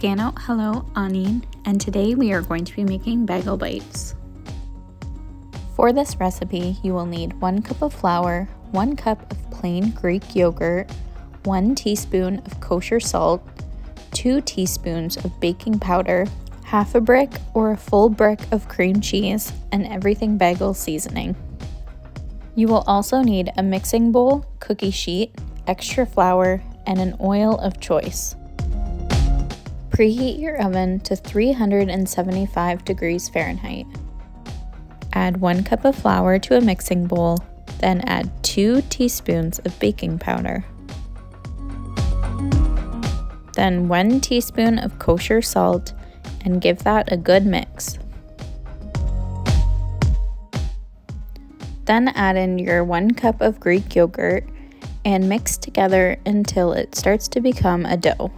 Scan out hello, Anin, and today we are going to be making bagel bites. For this recipe, you will need 1 cup of flour, 1 cup of plain Greek yogurt, 1 teaspoon of kosher salt, 2 teaspoons of baking powder, half a brick or a full brick of cream cheese, and everything bagel seasoning. You will also need a mixing bowl, cookie sheet, extra flour, and an oil of choice. Preheat your oven to 375 degrees Fahrenheit. Add 1 cup of flour to a mixing bowl, then add 2 teaspoons of baking powder. Then 1 teaspoon of kosher salt and give that a good mix. Then add in your 1 cup of Greek yogurt and mix together until it starts to become a dough.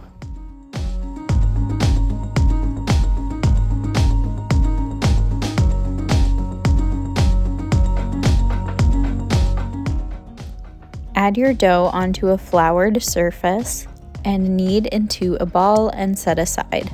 Add your dough onto a floured surface and knead into a ball and set aside.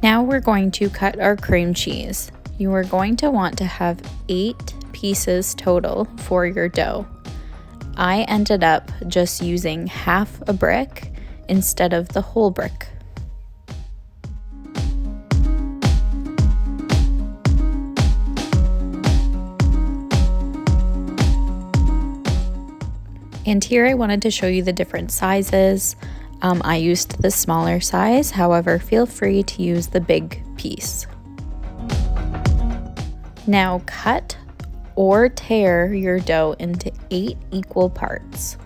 Now we're going to cut our cream cheese. You are going to want to have 8 pieces total for your dough. I ended up just using half a brick instead of the whole brick. And here I wanted to show you the different sizes. I used the smaller size, however, feel free to use the big piece. Now cut or tear your dough into 8 equal parts.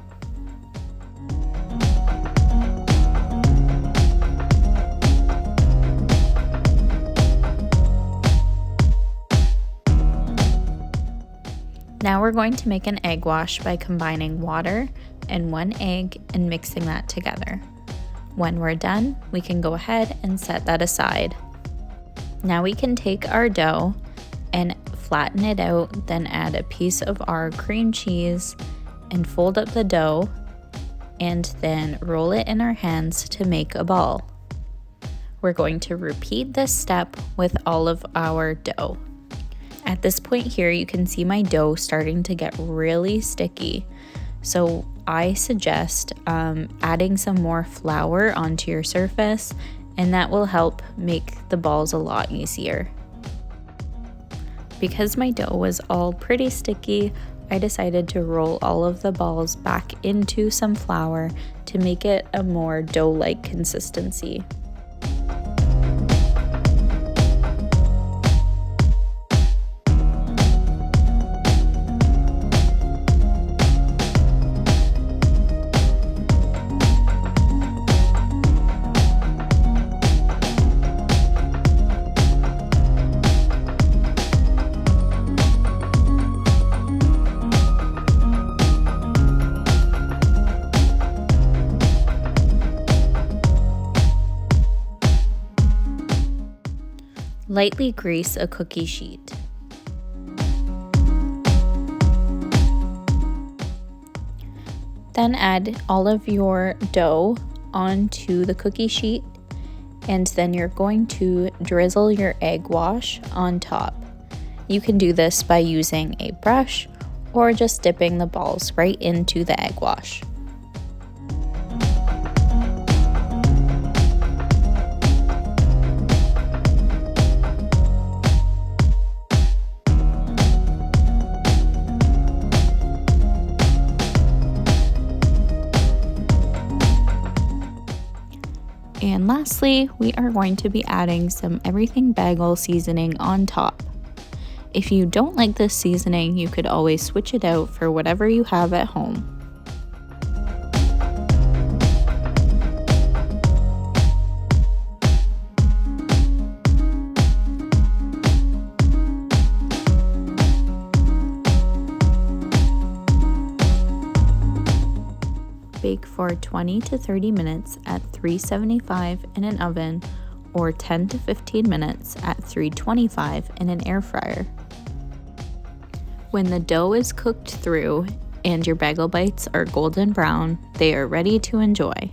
Now we're going to make an egg wash by combining water and 1 egg and mixing that together. When we're done, we can go ahead and set that aside. Now we can take our dough and flatten it out, then add a piece of our cream cheese and fold up the dough and then roll it in our hands to make a ball. We're going to repeat this step with all of our dough. At this point here, you can see my dough starting to get really sticky. So I suggest adding some more flour onto your surface, and that will help make the balls a lot easier. Because my dough was all pretty sticky, I decided to roll all of the balls back into some flour to make it a more dough-like consistency. Lightly grease a cookie sheet. Then add all of your dough onto the cookie sheet, and then you're going to drizzle your egg wash on top. You can do this by using a brush or just dipping the balls right into the egg wash. And lastly, we are going to be adding some everything bagel seasoning on top. If you don't like this seasoning, you could always switch it out for whatever you have at home. Bake for 20 to 30 minutes at 375 in an oven or 10 to 15 minutes at 325 in an air fryer. When the dough is cooked through and your bagel bites are golden brown, they are ready to enjoy.